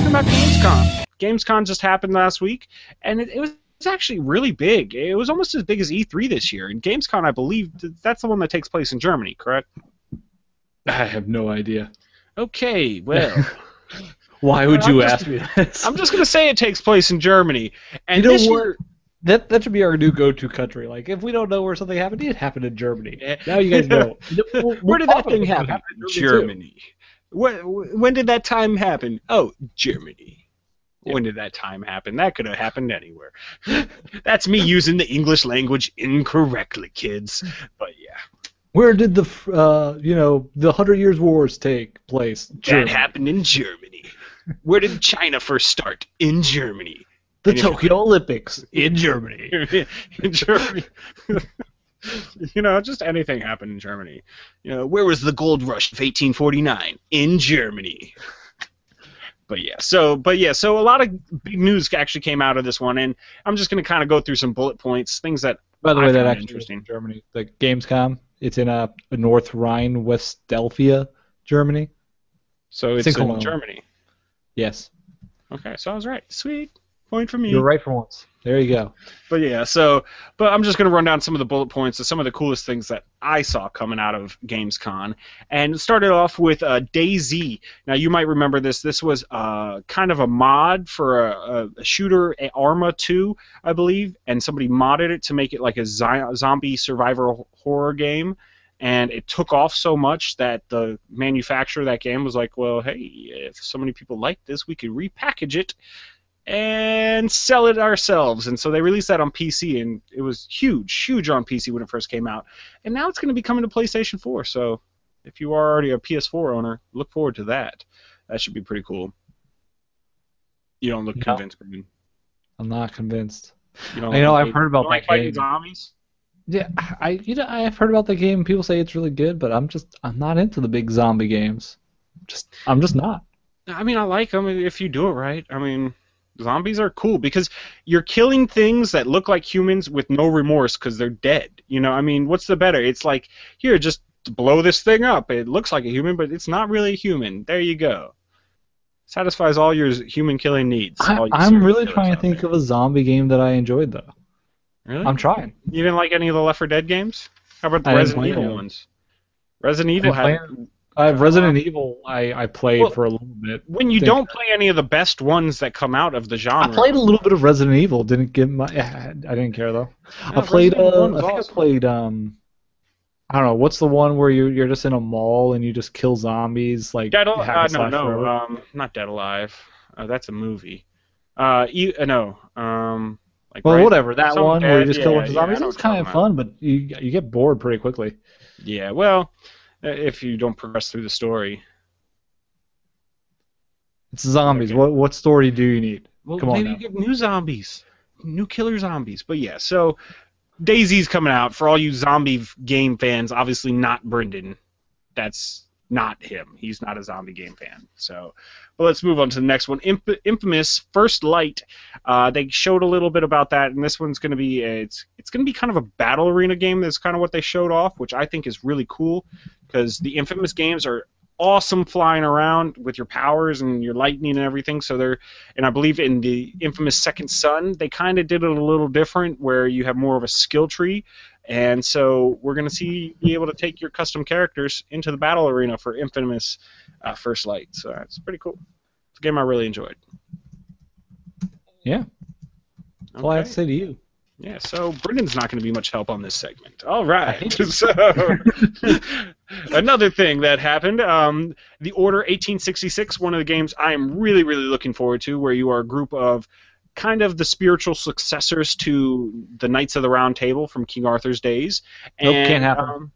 About Gamescom. Gamescom just happened last week, and it was actually really big. It was almost as big as E3 this year. And Gamescom, I believe, that's the one that takes place in Germany, correct? I have no idea. Okay, well... Why would you ask me this? I'm just going to say it takes place in Germany. And you know this what? year... That should be our new go-to country. Like, if we don't know where something happened, it happened in Germany. Now you guys know. Where did that thing happen? Germany. When did that time happen? Oh, Germany. Yep. When did that time happen? That could have happened anywhere. That's me using the English language incorrectly, kids. But yeah. Where did the 100 Years' Wars take place? Germany. That happened in Germany. Where did China first start? In Germany. The Tokyo Olympics in Germany. In Germany. Just anything happened in Germany. Where was the gold rush of 1849? In Germany. But so a lot of big news actually came out of this one, and I'm just going to kind of go through some bullet points, things that By the way, that actually interesting. In Germany. The Gamescom, it's in North Rhine-Westphalia, Germany. So it's in Germany. Yes. Okay, so I was right. Sweet. Point for me. You're right for once. There you go. But but I'm just going to run down some of the bullet points of some of the coolest things that I saw coming out of Gamescom. And started off with DayZ. Now, you might remember this. This was kind of a mod for a shooter, Arma 2, I believe. And somebody modded it to make it like a zombie survivor horror game. And it took off so much that the manufacturer of that game was like, well, hey, if so many people like this, we could repackage it and sell it ourselves. And so they released that on PC, and it was huge on PC when it first came out. And now it's going to be coming to PlayStation 4, so if you are already a PS4 owner, look forward to that. That should be pretty cool. You don't look convinced, Brendan. I'm not convinced. I've heard about that game. Zombies? Yeah, I've heard about the game. People say it's really good, but I'm not into the big zombie games. I'm just not. I mean, I like them if you do it right. I mean, zombies are cool because you're killing things that look like humans with no remorse because they're dead. I mean, what's the better? It's like, here, just blow this thing up. It looks like a human, but it's not really a human. There you go. Satisfies all your human killing needs. I'm really trying to think of a zombie game that I enjoyed, though. Really? I'm trying. You didn't like any of the Left 4 Dead games? How about the Resident Evil ones? Resident Evil had... Resident Evil I played for a little bit. When you don't play any of the best ones that come out of the genre... I played a little bit of Resident Evil. I didn't care, though. Yeah, I played... I don't know, what's the one where you're just in a mall and you just kill zombies? Like not Dead Alive. That's a movie. Whatever, that one where you just kill a bunch of zombies. It's kind of fun, but you get bored pretty quickly. Yeah, well, if you don't progress through the story. It's zombies. Okay. What story do you need? Well, Come on maybe now. You get new zombies. New killer zombies. But yeah, so DayZ's coming out. For all you zombie game fans, obviously not Brendan. That's not him. He's not a zombie game fan. But let's move on to the next one. Infamous First Light. They showed a little bit about that, and this one's going to be it's going to be kind of a battle arena game. That's kind of what they showed off, which I think is really cool because the Infamous games are awesome flying around with your powers and your lightning and everything. And I believe in the Infamous Second Son, they kind of did it a little different where you have more of a skill tree. And so we're going to be able to take your custom characters into the battle arena for Infamous First Light. So it's pretty cool. It's a game I really enjoyed. Yeah. That's all I have to say to you. Yeah, so Brendan's not going to be much help on this segment. All right. So another thing that happened, The Order 1866, one of the games I am really, really looking forward to, where you are a group of kind of the spiritual successors to the Knights of the Round Table from King Arthur's days. Nope, can't happen.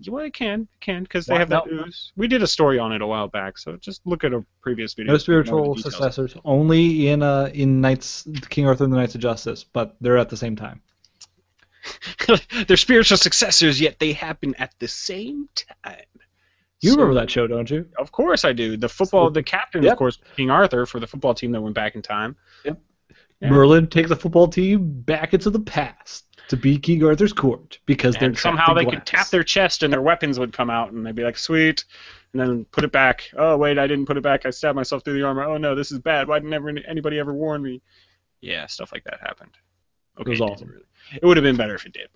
Well, it can, because they have that ooze. We did a story on it a while back, so just look at a previous video. No spiritual successors, only in Knights, King Arthur and the Knights of Justice, but they're at the same time. They're spiritual successors, yet they happen at the same time. You remember that show, don't you? Of course I do. The captain, of course, King Arthur for the football team that went back in time. Yep. Yeah. Merlin takes the football team back into the past. to beat Arthur's court because they're And somehow they trapped in could tap glass. their chest and their weapons would come out, and they'd be like, sweet, and then put it back. Oh, wait, I didn't put it back. I stabbed myself through the armor. Oh, no, this is bad. Why didn't anybody ever warn me? Yeah, stuff like that happened. Okay, It was awesome. really. It would have been better if it did,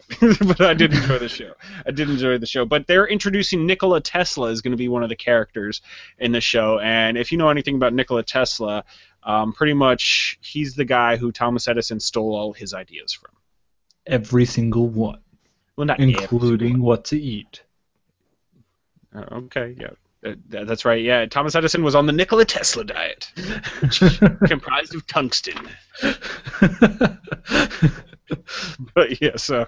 but I did enjoy the show. I did enjoy the show. But they're introducing Nikola Tesla is going to be one of the characters in the show, and if you know anything about Nikola Tesla, pretty much he's the guy who Thomas Edison stole all his ideas from. Every single one, Well, not including what to eat. Okay, yeah. That's right, yeah. Thomas Edison was on the Nikola Tesla diet, which comprised of tungsten. But yeah, so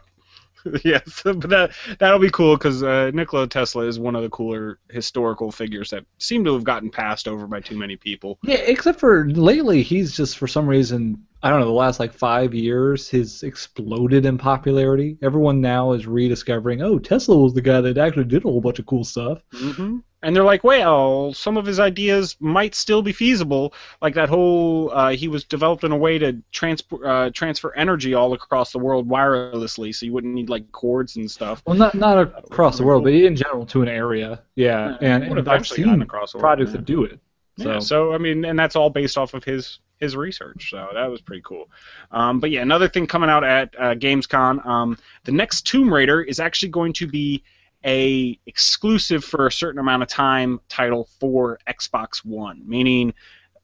but that'll be cool because Nikola Tesla is one of the cooler historical figures that seem to have gotten passed over by too many people. Yeah, except for lately, he's just for some reason, I don't know, the last like 5 years, he's exploded in popularity. Everyone now is rediscovering, oh, Tesla was the guy that actually did a whole bunch of cool stuff. Mm-hmm. And they're like, well, some of his ideas might still be feasible, like that whole he was developed in a way to transfer energy all across the world wirelessly, so you wouldn't need like cords and stuff. Well, not across the world, but in general to an area. Yeah, and I've seen projects that do it. So. Yeah, so I mean, and that's all based off of his research, so that was pretty cool. But yeah, another thing coming out at Gamescom, the next Tomb Raider is actually going to be a exclusive for a certain amount of time title for Xbox One, meaning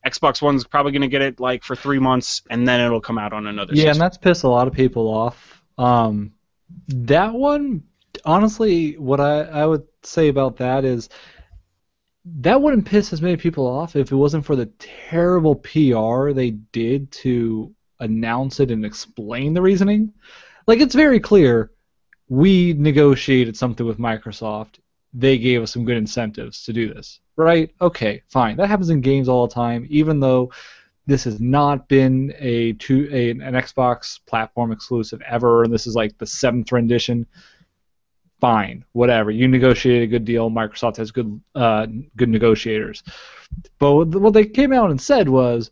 Xbox One's probably going to get it like for 3 months, and then it'll come out on another system. And that's pissed a lot of people off. That one, honestly, what I would say about that is that wouldn't piss as many people off if it wasn't for the terrible PR they did to announce it and explain the reasoning. Like, it's very clear we negotiated something with Microsoft. They gave us some good incentives to do this. Right? Okay, fine. That happens in games all the time, even though this has not been an Xbox platform exclusive ever, and this is like the 7th rendition. Fine, whatever. You negotiated a good deal. Microsoft has good negotiators. But what they came out and said was,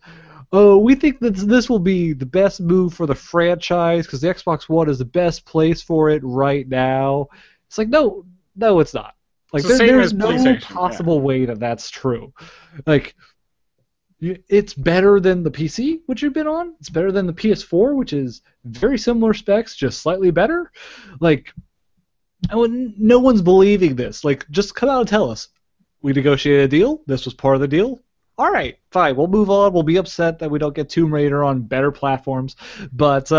oh, we think that this will be the best move for the franchise because the Xbox One is the best place for it right now. It's like, no, it's not. Like, there's no possible way that that's true. Like, it's better than the PC, which you've been on. It's better than the PS4, which is very similar specs, just slightly better. Like, no one's believing this. Like, just come out and tell us. We negotiated a deal. This was part of the deal. All right, fine. We'll move on. We'll be upset that we don't get Tomb Raider on better platforms. But,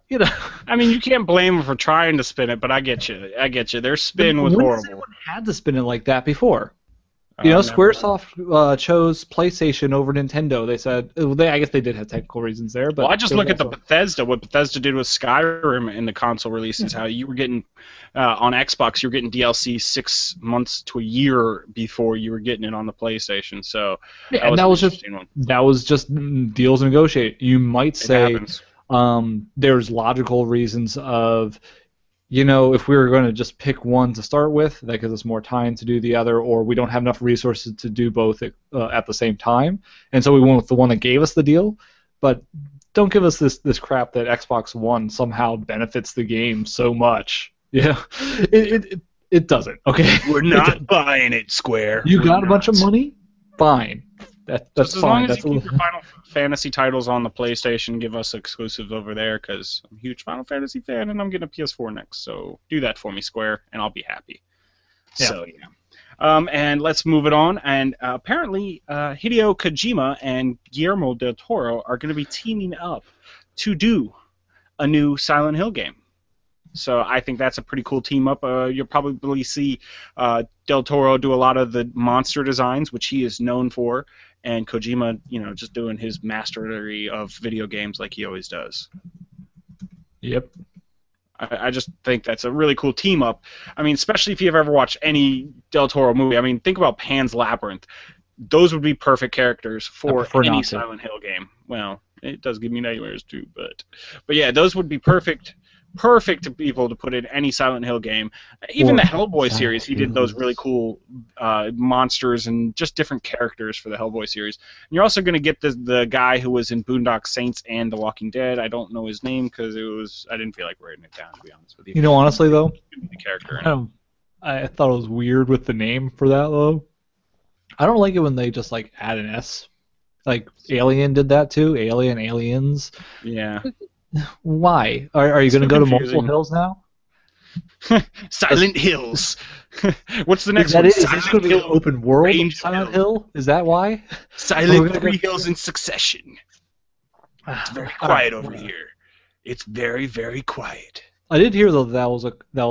you know. I mean, you can't blame them for trying to spin it, but I get you. Their spin was horrible. Anyone had to spin it like that before? You know, Squaresoft chose PlayStation over Nintendo. They said, I guess they did have technical reasons there. But well, I just look at the Bethesda. What Bethesda did with Skyrim in the console releases, how you were getting, on Xbox, you were getting DLC 6 months to a year before you were getting it on the PlayStation. So that was just deals negotiated. You might say there's logical reasons of, you know, if we were going to just pick one to start with, that gives us more time to do the other, or we don't have enough resources to do both at the same time, and so we went with the one that gave us the deal. But don't give us this crap that Xbox One somehow benefits the game so much. Yeah, it doesn't. Okay, we're not buying it, Square. You got a bunch of money? Fine. That's just as fine. long as you keep your Final Fantasy titles on the PlayStation, give us exclusives over there, because I'm a huge Final Fantasy fan, and I'm getting a PS4 next. So do that for me, Square, and I'll be happy. Yeah. So yeah. And let's move it on. And apparently, Hideo Kojima and Guillermo del Toro are going to be teaming up to do a new Silent Hill game. So I think that's a pretty cool team up. You'll probably see Del Toro do a lot of the monster designs, which he is known for, and Kojima, you know, just doing his mastery of video games like he always does. Yep. I just think that's a really cool team up. I mean, especially if you've ever watched any Del Toro movie. I mean, think about Pan's Labyrinth. Those would be perfect characters for any Silent Hill game. Well, it does give me nightmares too, but yeah, those would be perfect perfect people to put in any Silent Hill game. Even Or the Hellboy Silent series, he did those Hills. really cool monsters and just different characters for the Hellboy series. And you're also going to get the guy who was in Boondock Saints and The Walking Dead. I don't know his name because I didn't feel like writing it down, to be honest with you. You know, honestly though, The character. I thought it was weird with the name for that though. I don't like it when they just like add an S. Like Alien did that too. Aliens. Yeah. Why? Are you It's going to too go to confusing. multiple hills now? Silent Hills. What's the next Is that one? it? Is this going to be an open world Range Silent Hill. Hill? Is that why? Silent We're gonna Three go- Hills in succession. It's very All quiet right, over whatever. here. It's very, very quiet. I did hear though that was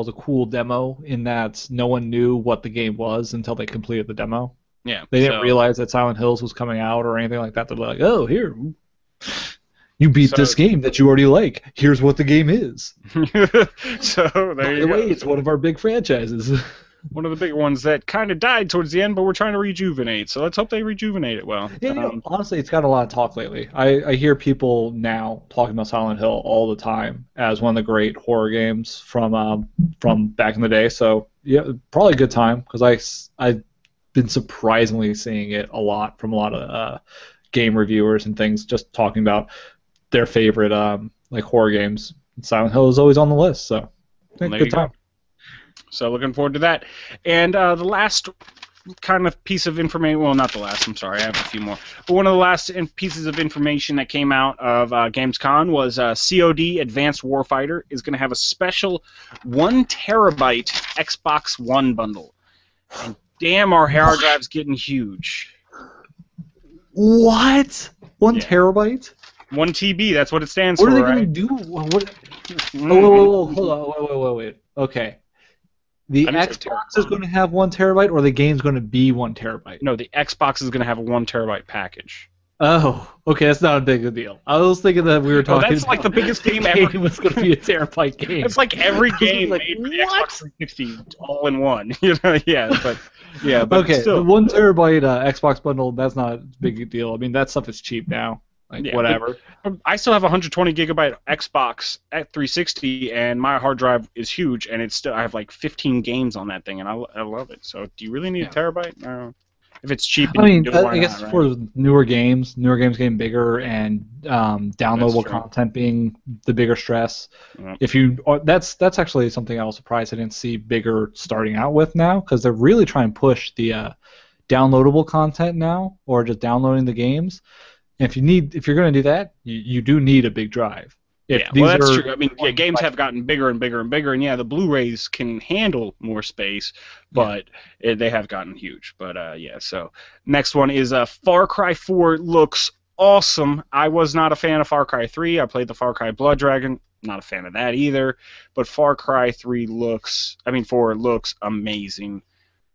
a cool demo in that no one knew what the game was until they completed the demo. Yeah. They didn't realize that Silent Hills was coming out or anything like that. They're like, oh, here, you beat this game that you already like. Here's what the game is. So there By you the go. way, it's one of our big franchises. One of the big ones that kind of died towards the end, but we're trying to rejuvenate. So let's hope they rejuvenate it well. Yeah, honestly, it's got a lot of talk lately. I hear people now talking about Silent Hill all the time as one of the great horror games from back in the day. So yeah, probably a good time because I've been surprisingly seeing it a lot from a lot of game reviewers and things just talking about their favorite like horror games. Silent Hill is always on the list, so There you good time. go. So looking forward to that. And the last kind of piece of information, well, not the last, I'm sorry, I have a few more. But one of the last pieces of information that came out of Gamescom was COD Advanced Warfighter is going to have a special 1 terabyte Xbox One bundle. And damn, our hard drive's getting huge. What? 1 Yeah. terabyte? 1 TB, that's what it stands What for, are they right? going to do? Oh, hold on. Wait. Okay. The I'm so Xbox terrible. is going to have 1 terabyte, or the game's going to be 1 terabyte? No, the Xbox is going to have a 1 terabyte package. Oh, okay, that's not a big a deal. I was thinking that we were talking that's like the about biggest game the ever. game was going to be a terabyte game. It's like every game like, made for the what? Xbox 360 all in one. You know, but Okay, still. the 1 terabyte Xbox bundle, that's not a big deal. I mean, that stuff is cheap now. Like, Yeah, whatever. I still have a 120 gigabyte Xbox at 360, and my hard drive is huge, and it's still I have like 15 games on that thing, and I love it. So, do you really need a terabyte? No. If it's cheap, and I you mean, can do it, why I guess not, right? for newer games getting bigger and downloadable true. content being the bigger stress. Yeah. If you, that's actually something I was surprised I didn't see bigger starting out with now, because they're really trying to push the downloadable content now, or just downloading the games. And if you're going to do that, you do need a big drive. Yeah, well, that's true. I mean, yeah, games have gotten bigger and bigger and bigger, and yeah, the Blu-rays can handle more space, but they have gotten huge. But yeah, so next one is Far Cry 4 looks awesome. I was not a fan of Far Cry 3. I played the Far Cry Blood Dragon. Not a fan of that either. But Far Cry 4 looks amazing.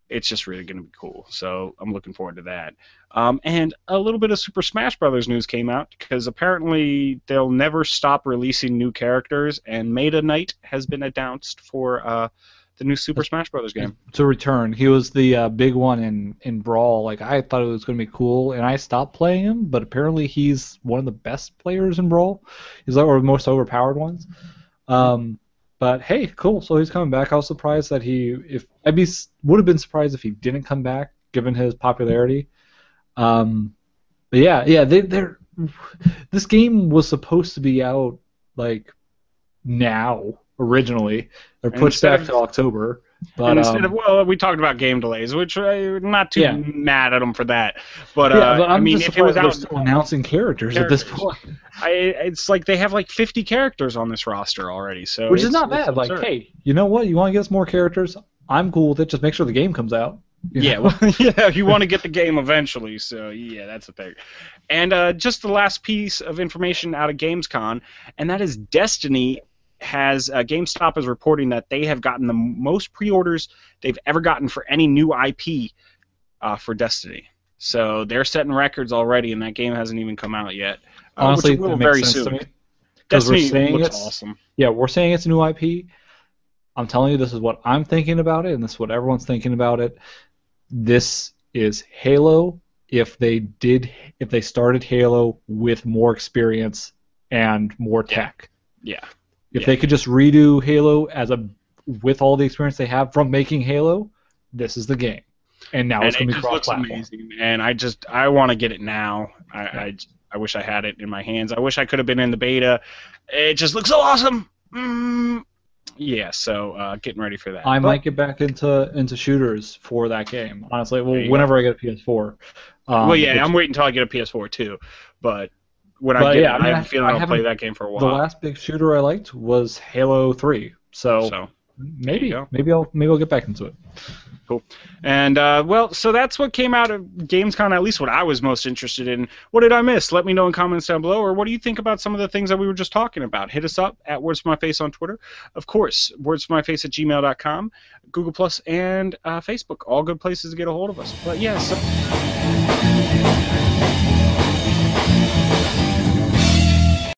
It's just really going to be cool. So I'm looking forward to that. And a little bit of Super Smash Brothers news came out because apparently they'll never stop releasing new characters, and Meta Knight has been announced for the new Super Smash Brothers game. to return. He was the big one in Brawl. Like, I thought it was going to be cool, and I stopped playing him, but apparently he's one of the best players in Brawl. He's like one of the most overpowered ones. But hey, cool. So he's coming back. I was surprised that would have been surprised if he didn't come back, given his popularity. But yeah, this game was supposed to be out like now originally. They're pushed back to October. But instead of we talked about game delays, which not too mad at them for that. But, but I mean, if it was they're out, still announcing characters at this point. It's like they have like 50 characters on this roster already, so which is not bad. Like, hey, you know what? You want to get us more characters? I'm cool with it. Just make sure the game comes out. Yeah, well, yeah, you want to get the game eventually, so yeah, that's the thing. And just the last piece of information out of Gamescom, and that is Destiny has GameStop is reporting that they have gotten the most pre-orders they've ever gotten for any new IP for Destiny. So they're setting records already, and that game hasn't even come out yet. Honestly, which will that makes very sense soon. to me. Because we're Destiny saying looks it's awesome. Yeah, we're saying it's a new IP. I'm telling you, this is what I'm thinking about it, and this is what everyone's thinking about it. This is Halo if they started Halo with more experience and more tech. Yeah. If they could just redo Halo with all the experience they have from making Halo, this is the game. And now it's going to be cross-platform. It looks amazing, and I want to get it now. I wish I had it in my hands. I wish I could have been in the beta. It just looks so awesome. Yeah, so getting ready for that. I might get back into shooters for that game, honestly. Well, whenever I get a PS4. I'm waiting until I get a PS4 too. But I have a feeling I'll play that game for a while. The last big shooter I liked was Halo 3. So maybe I'll get back into it. Cool. And, so that's what came out of Gamescom, at least what I was most interested in. What did I miss? Let me know in comments down below, or what do you think about some of the things that we were just talking about? Hit us up at WordsForMyFace on Twitter. Of course, WordsForMyFace@gmail.com, Google+, and Facebook. All good places to get a hold of us. But, yeah, so...